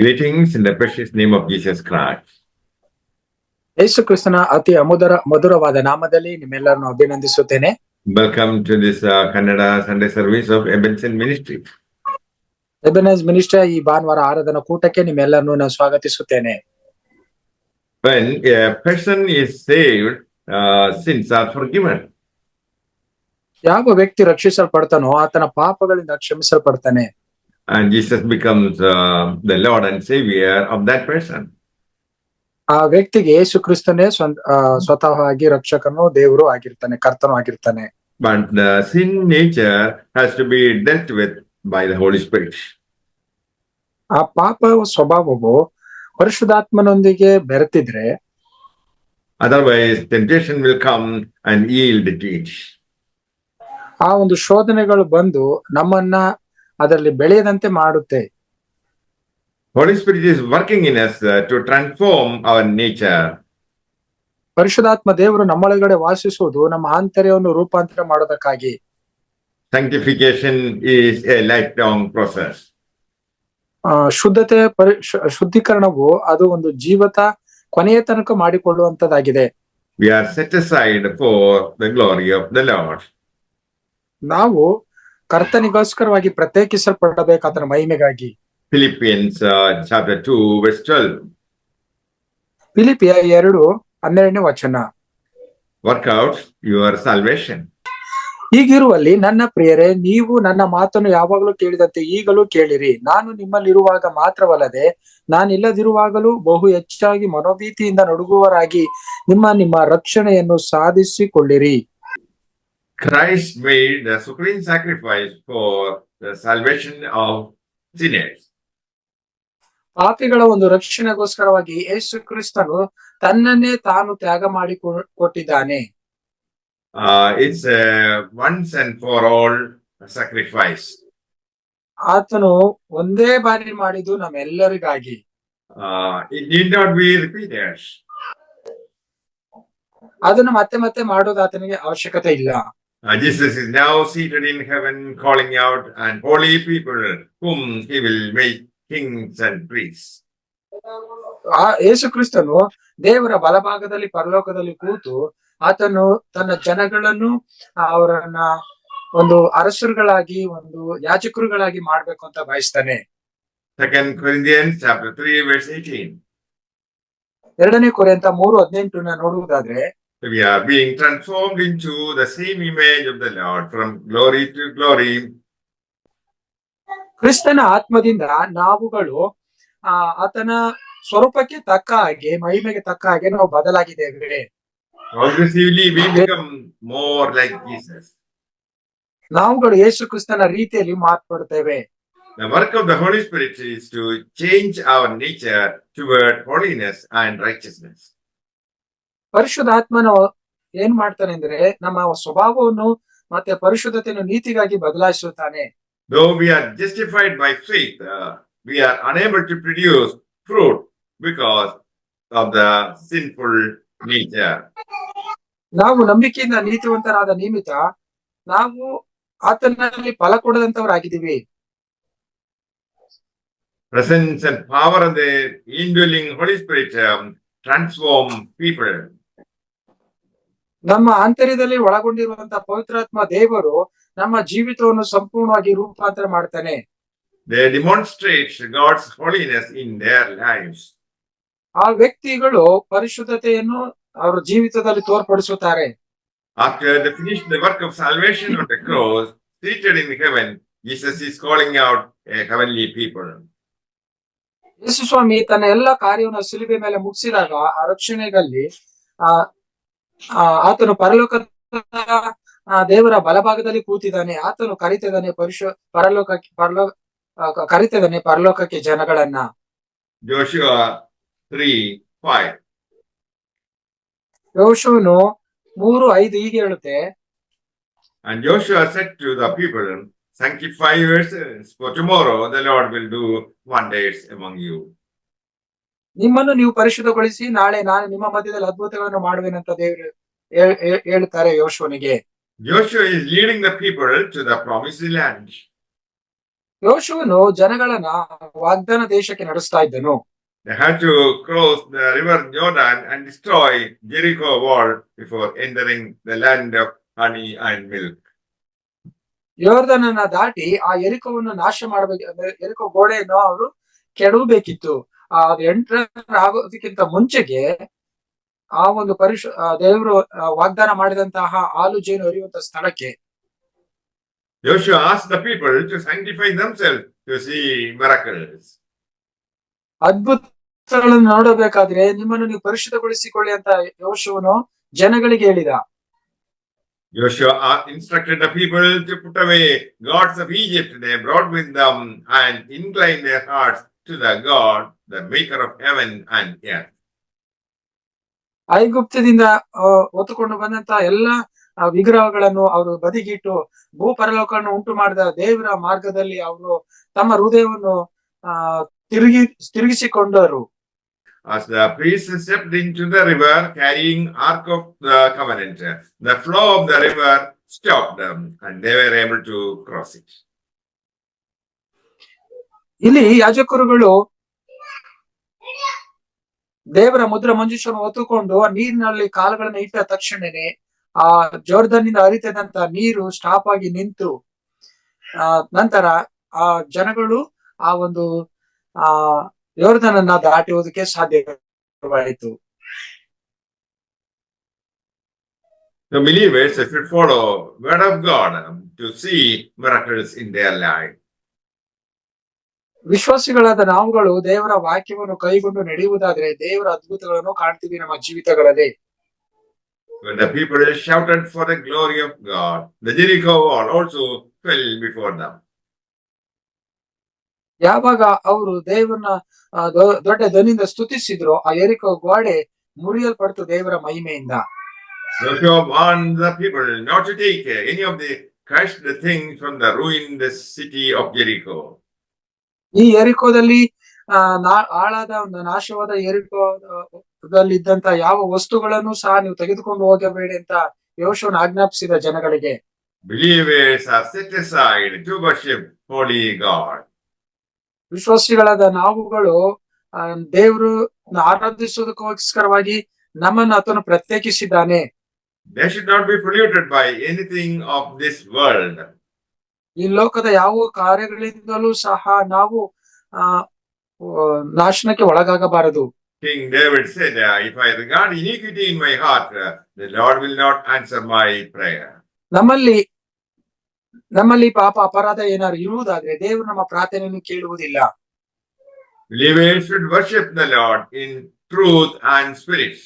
Greetings in the precious name of Jesus Christ. ಯೇಸು ಕ್ರಿಸ್ತನ ಅತಿ ಮಧುರವಾದ ನಾಮದಲ್ಲಿ ನಿಮ್ಮೆಲ್ಲರನ್ನು ಅಭಿನಂದಿಸುತ್ತೇನೆ. Welcome to this Kannada Sunday service of Ebenezer Ministry. Ebenezer ministry ಈ ಭಾನುವಾರ ಆರಾಧನಾ ಕೂಟಕ್ಕೆ ನಿಮ್ಮೆಲ್ಲರನ್ನು ನಾನು ಸ್ವಾಗತಿಸುತ್ತೇನೆ. When a person is saved, sins are forgiven. ಯಾವ ವ್ಯಕ್ತಿ ರಕ್ಷಿಸಲ್ಪಡ್ತಾನೋ ಆತನ ಪಾಪಗಳಿಂದ ಕ್ಷಮಿಸಲ್ಪಡ್ತಾನೆ. And Jesus becomes the Lord and Savior of that person. ಆ ವ್ಯಕ್ತಿಗೆ ಯೇಸು ಕ್ರಿಸ್ತನೇ ಸ್ವತಃವಾಗಿ ರಕ್ಷಕನು, ದೇವರು ಆಗಿರ್ತಾನೆ, ಕರ್ತನು ಆಗಿರ್ತಾನೆ. But the sin nature has to be dealt with by the Holy Spirit. ಆ ಪಾಪ ಸ್ವಭಾವವು ಪರಿಶುದ್ಧಾತ್ಮನೊಂದಿಗೆ ಬೆರೆತಿದ್ರೆ, Otherwise, temptation will come and yield it. ಆ ಒಂದು ಶೋಧನೆಗಳು ಬಂದು ನಮ್ಮನ್ನ ಅದರಲ್ಲಿ ಬೆಳೆಯದಂತೆ ಮಾಡುತ್ತೆ. Holy Spirit is working in us to transform our nature. ಪರಿಶುದ್ಧಾತ್ಮ ದೇವರು ನಮ್ಮೊಳಗಡೆ ವಾಸಿಸುವುದು ನಮ್ಮ ಆಂತರ್ಯವನ್ನು ರೂಪಾಂತರ ಮಾಡೋದಕ್ಕಾಗಿ. Sanctification is a lifelong process. ಶುದ್ಧೀಕರಣವು ಅದು ಒಂದು ಜೀವಿತ ಕೊನೆಯ ತನಕ ಮಾಡಿಕೊಳ್ಳುವಂತದ್ದಾಗಿದೆ. We are set aside for the glory of the Lord. ನಾವು ಕರ್ತನಿಗೋಸ್ಕರವಾಗಿ ಪ್ರತ್ಯೇಕಿಸಲ್ಪಡಬೇಕು ಅದರ ಮಹಿಮೆಗಾಗಿ. Philippians chapter 2 verse 12. ಫಿಲಿಪಿಯ 2:12 ವಚನ. Work out your salvation. ಹೀಗಿರುವಲ್ಲಿ ನನ್ನ ಪ್ರಿಯರೇ, ನೀವು ನನ್ನ ಮಾತನ್ನು ಯಾವಾಗಲೂ ಕೇಳಿದಂತೆ ಈಗಲೂ ಕೇಳಿರಿ. ನಾನು ನಿಮ್ಮಲ್ಲಿರುವಾಗ ಮಾತ್ರವಲ್ಲದೆ ನಾನಿಲ್ಲದಿರುವಾಗಲೂ ಬಹು ಹೆಚ್ಚಾಗಿ ಮನೋಭೀತಿಯಿಂದ ನಡುಗುವರಾಗಿ ನಿಮ್ಮ ರಕ್ಷಣೆಯನ್ನು ಸಾಧಿಸಿಕೊಳ್ಳಿರಿ. Christ made the supreme sacrifice for the salvation of sinners. ಪಾಪಿಗಳ ಒಂದು ರಕ್ಷಣೆಗೋಸ್ಕರವಾಗಿ ಯೇಸು ಕ್ರಿಸ್ತನು ತನ್ನನ್ನೇ ತಾನು ತ್ಯಾಗ ಮಾಡಿ ಕೊಟ್ಟಿದ್ದಾನೆ. It's a once and for all sacrifice. ಆತನು ಒಂದೇ ಬಾರಿ ಮಾಡಿದ್ದು ನಮ್ಮೆಲ್ಲರಿಗಾಗಿ. It need not be repeated. ಅದನ್ನು ಮತ್ತೆ ಮತ್ತೆ ಮಾಡೋದು ಆತನಿಗೆ ಅವಶ್ಯಕತೆ ಇಲ್ಲ. Jesus is now seated in heaven, calling out, and holy people whom he will make kings and priests. ಯೇಸು ಕ್ರಿಸ್ತನು ದೇವರ ಬಲಭಾಗದಲ್ಲಿ ಪರಲೋಕದಲ್ಲಿ ಕೂತು ಆತನು ತನ್ನ ಜನಗಳನ್ನು ಅವರನ್ನ ಒಂದು ಅರಸರುಗಳಾಗಿ, ಒಂದು ಯಾಜಕರುಗಳಾಗಿ ಮಾಡ್ಬೇಕು ಅಂತ ಬಯಸ್ತಾನೆ. 2 Corinthians chapter 3 verse 18. 2 ಕೊರಿಂಥ 3:18 ನೋಡುವುದಾದ್ರೆ, we are being transformed into the same image of the Lord from glory to glory. ಕ್ರಿಸ್ತನ ಆತ್ಮದಿಂದ ನಾವುಗಳು ಆತನ ಸ್ವರೂಪಕ್ಕೆ ತಕ್ಕ ಹಾಗೆ, ಮಹಿಮೆಗೆ ತಕ್ಕ ಹಾಗೆ ನಾವು ಬದಲಾಗಿದ್ದೇವೆ. Progressively we become more like Jesus. ನಾವುಗಳು ಯೇಸು ಕ್ರಿಸ್ತನ ರೀತಿಯಲ್ಲಿ ಮಾರ್ಪಡುತ್ತೇವೆ. The work of the Holy Spirit is to change our nature toward holiness and righteousness. ಪರಿಶುದ್ಧಾತ್ಮನು ಏನ್ ಮಾಡ್ತಾನೆ ಅಂದ್ರೆ ನಮ್ಮ ಸ್ವಭಾವವನ್ನು ಮತ್ತೆ ಪರಿಶುದ್ಧತೆಯನ್ನು ನೀತಿಗಾಗಿ ಬದಲಾಯಿಸುತ್ತಾನೆ. Though we are justified by faith, we are unable to produce fruit because of the sinful nature. ನಾವು ನಂಬಿಕೆಯಿಂದ ನೀತಿವಂತರಾದ ನಿಮಿತ್ತ ನಾವು ಆತನಲ್ಲಿ ಫಲ ಕೊಡದಂತವರಾಗಿದ್ದೀವಿ. Presence and power of the indwelling Holy Spirit transform people. ನಮ್ಮ ಆಂತರ್ಯದಲ್ಲಿ ಒಳಗೊಂಡಿರುವಂತಹ ಪವಿತ್ರಾತ್ಮ ದೇವರು ನಮ್ಮ ಜೀವಿತವನ್ನು ಸಂಪೂರ್ಣವಾಗಿ ರೂಪಾಂತರ ಮಾಡ್ತಾನೆ. They demonstrate God's holiness in their lives. ಆ ವ್ಯಕ್ತಿಗಳು ಪರಿಶುದ್ಧತೆಯನ್ನು ಅವರ ಜೀವಿತದಲ್ಲಿ ತೋರ್ಪಡಿಸುತ್ತಾರೆ. After they finish the work of salvation on the cross, seated in heaven, Jesus is calling out a heavenly people. ಯೇಸು ಸ್ವಾಮಿ ತನ್ನ ಎಲ್ಲ ಕಾರ್ಯವನ್ನು ಶಿಲುಬೆ ಮೇಲೆ ಮುಗಿಸಿದಾಗ ಆ ರಕ್ಷಣೆಯಲ್ಲಿ ಆತನು ಪರಲೋಕದ ದೇವರ ಬಲಭಾಗದಲ್ಲಿ ಕೂತಿದ್ದಾನೆ. ಆತನು ಕರಿತಿದ್ದಾನೆ ಪರಲೋಕಕ್ಕೆ ಜನಗಳನ್ನ. Joshua 3:5. ಯೋಶುವನು 3:5 ಹೀಗೆ ಹೇಳುತ್ತೆ, And Joshua said to the people, sanctify yourselves, for tomorrow the Lord will do wonders among you. ನಿಮ್ಮನ್ನು ನೀವು ಪರಿಶುದ್ಧಗೊಳಿಸಿ, ನಾಳೆ ನಾನು ನಿಮ್ಮ ಮಧ್ಯದಲ್ಲಿ ಅದ್ಭುತಗಳನ್ನು ಮಾಡುವೆನಂತ ದೇವರು ಹೇಳ್ತಾರೆ ಯೋಶುವನಿಗೆ. Joshua is leading the people to the promised land. ಯೋಶುವನು ಜನಗಳನ್ನ ವಾಗ್ದಾನ ದೇಶಕ್ಕೆ ನಡೆಸ್ತಾ ಇದ್ದನು. They had to cross the river Jordan and destroy Jericho wall before entering the land of honey and milk. ಯೋರ್ದನನ್ನ ದಾಟಿ ಆ ಎರಿಕೋವನ್ನು ನಾಶ ಮಾಡಬೇಕು, ಎರಿಕೋ ಗೋಡೆಯನ್ನು ಅವರು ಕೆಡವಬೇಕಿತ್ತು. ಅದು ಎಂಟರ್ ಆಗೋದಕ್ಕಿಂತ ಮುಂಚೆಗೆ ಆ ಒಂದು ದೇವರು ವಾಗ್ದಾನ ಮಾಡಿದಂತಹ ಹಾಲು ಜೇನು ಹರಿಯುವಂತಹ ಸ್ಥಳಕ್ಕೆ Joshua asked the people to sanctify themselves to see miracles. ಅದ್ಭುತಗಳನ್ನು ನೋಡಬೇಕಾದ್ರೆ ನಿಮ್ಮನ್ನು ನೀವು ಪರಿಶುದ್ಧಗೊಳಿಸಿಕೊಳ್ಳಿ ಅಂತ ಯೋಶುವನು ಜನಗಳಿಗೆ ಹೇಳಿದ. Joshua instructed the people to put away gods of Egypt they brought with them and incline their hearts to the God, the maker of heaven and earth. ಐಗುಪ್ತದಿಂದ ಹೊತ್ತುಕೊಂಡು ಬಂದಂತ ಎಲ್ಲಾ ವಿಗ್ರಹಗಳನ್ನು ಅವರು ಬದಿಗಿಟ್ಟು ಭೂಪರಲೋಕವನ್ನು ಉಂಟು ಮಾಡಿದ ದೇವರ ಮಾರ್ಗದಲ್ಲಿ ಅವರು ತಮ್ಮ ಹೃದಯವನ್ನು ತಿರುಗಿಸಿಕೊಂಡರು. As the priests stepped into the river carrying Ark of the Covenant, the flow of the river stopped them and they were able to cross it. ಇಲ್ಲಿ ಯಾಜಕರುಗಳು ದೇವರ ಮುದ್ರ ಮಂಜೂಷವನ್ನು ಹೊತ್ತುಕೊಂಡು ಆ ನೀರಿನಲ್ಲಿ ಕಾಲುಗಳನ್ನು ಇಟ್ಟ ತಕ್ಷಣನೇ ಆ ಜೋರ್ದನ್ನಿಂದ ಹರಿತದಂತ ನೀರು ಸ್ಟಾಪ್ ಆಗಿ ನಿಂತು ನಂತರ ಆ ಜನಗಳು ಆ ಒಂದು ಯೋರ್ದನನ್ನ ದಾಟುವುದಕ್ಕೆ ಸಾಧ್ಯವಾಯಿತು. The believers should follow word of God to see miracles in their life. ವಿಶ್ವಾಸಿಗಳಾದ ನಾವುಗಳು ದೇವರ ವಾಕ್ಯವನ್ನು ಕೈಗೊಂಡು ನಡೆಯುವುದಾದ್ರೆ ದೇವರ ಅದ್ಭುತಗಳನ್ನು ಕಾಣ್ತೀವಿ ನಮ್ಮ ಜೀವಿತಗಳಲ್ಲಿ. When the people shouted for the glory of God, the Jericho wall also fell before them. ಯಾವಾಗ ಅವರು ದೇವರನ್ನ ದೊಡ್ಡ ಧ್ವನಿಯಿಂದ ಸ್ತುತಿಸಿದ್ರು ಆ ಯೆರಿಕೋ ಗೋಡೆ ಮುರಿಯಲ್ಪಡ್ತು ದೇವರ ಮಹಿಮೆಯಿಂದ. Joshua warned the people not to take any of the crushed things from the ruined city of Jericho. ಈ ಯೆರಿಕೋದಲ್ಲಿ ಹಾಳಾದ ಒಂದು ನಾಶವಾದ ಯೆರಿಕೋದಲ್ಲಿ ಇದ್ದಂತ ಯಾವ ವಸ್ತುಗಳನ್ನು ಸಹ ನೀವು ತೆಗೆದುಕೊಂಡು ಹೋಗಬೇಡಿ ಅಂತ ಯೋಶುವನು ಆಜ್ಞಾಪಿಸಿದ ಜನಗಳಿಗೆ. Believers are set aside to worship holy God. ವಿಶ್ವಾಸಿಗಳಾದ ನಾವುಗಳು ದೇವರು ಆರಾಧಿಸುವುದಕ್ಕೋಸ್ಕರವಾಗಿ ನಮ್ಮನ್ನು ಆತನು ಪ್ರತ್ಯೇಕಿಸಿದ್ದಾನೆ. They should not be polluted by anything of this world. ಈ ಲೋಕದ ಯಾವ ಕಾರ್ಯಗಳಿಂದಲೂ ಸಹ ನಾವು ನಾಶನಕ್ಕೆ ಒಳಗಾಗಬಾರದು. King David said, if I regard iniquity in my heart, the Lord will not answer my prayer. ನಮ್ಮಲ್ಲಿ ಪಾಪ ಅಪರಾಧ ಏನಾದ್ರು ಇರುವುದಾದ್ರೆ ದೇವರು ನಮ್ಮ ಪ್ರಾರ್ಥನೆಯನ್ನು ಕೇಳುವುದಿಲ್ಲ. Believers should worship the Lord in truth and spirit.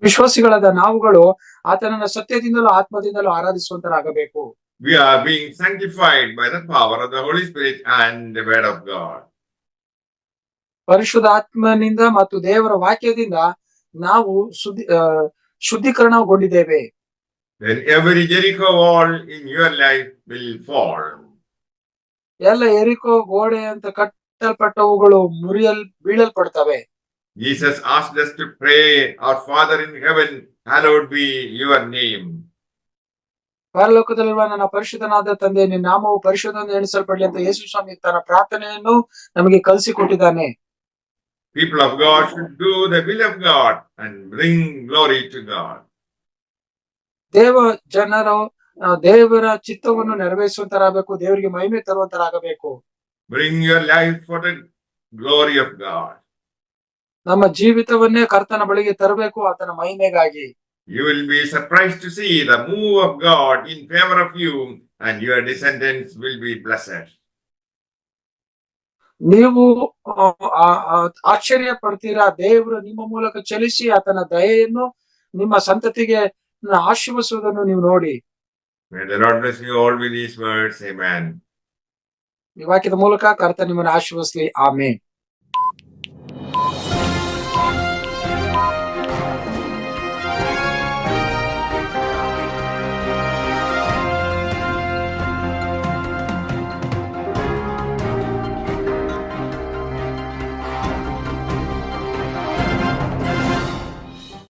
ವಿಶ್ವಾಸಿಗಳಾದ ನಾವುಗಳು ಆತನನ್ನ ಸತ್ಯದಿಂದಲೂ ಆತ್ಮದಿಂದಲೂ ಆರಾಧಿಸುವಂತರಾಗಬೇಕು. We are being sanctified by the power of the Holy Spirit and the word of God. ಪರಿಶುದ್ಧಾತ್ಮನಿಂದ ಮತ್ತು ದೇವರ ವಾಕ್ಯದಿಂದ ನಾವು ಶುದ್ಧೀಕರಣಗೊಂಡಿದ್ದೇವೆ. Then every Jericho wall in your life will fall. ಎಲ್ಲ ಯೆರಿಕೋ ಗೋಡೆ ಅಂತ ಕಟ್ಟಲ್ಪಟ್ಟವುಗಳು ಬೀಳಲ್ಪಡ್ತವೆ. Jesus asked us to pray, our Father in heaven, hallowed be your name. ಪರಲೋಕದಲ್ಲಿರುವ ನನ್ನ ಪರಿಶುದ್ಧನಾದ ತಂದೆ ನಿನ್ನ ನಾಮವು ಪರಿಶುದ್ಧವೆಂದು ಎಣಿಸಲ್ಪಡಲಿ ಅಂತ ಯೇಸು ಸ್ವಾಮಿ ತನ್ನ ಪ್ರಾರ್ಥನೆಯನ್ನು ನಮಗೆ ಕಲಿಸಿಕೊಟ್ಟಿದ್ದಾನೆ. People of God should do the will of God and bring glory to God. ಜನರು ದೇವರ ಚಿತ್ತವನ್ನು ನೆರವೇರಿಸುವಂತರಾಗಬೇಕು, ದೇವರಿಗೆ ಮಹಿಮೆ ತರುವಂತರಾಗಬೇಕು. Bring your life for the glory of God. ನಮ್ಮ ಜೀವಿತವನ್ನೇ ಕರ್ತನ ಬಳಿಗೆ ತರಬೇಕು ಆತನ ಮಹಿಮೆಗಾಗಿ. You will be surprised to see the move of God in favor of you and your descendants will be blessed. ನೀವು ಆಶ್ಚರ್ಯ ಪಡ್ತೀರಾ, ದೇವರು ನಿಮ್ಮ ಮೂಲಕ ಚಲಿಸಿ ಆತನ ದಯೆಯನ್ನು ನಿಮ್ಮ ಸಂತತಿಗೆ ಆಶೀರ್ವದಿಸುವುದನ್ನು ನೀವು ನೋಡಿ. May the Lord bless you all with these words. Amen. ಈ ವಾಕ್ಯದ ಮೂಲಕ ಕರ್ತ ನಿಮ್ಮನ್ನು ಆಶೀರ್ವದಿಸಲಿ. ಆಮೆನ್.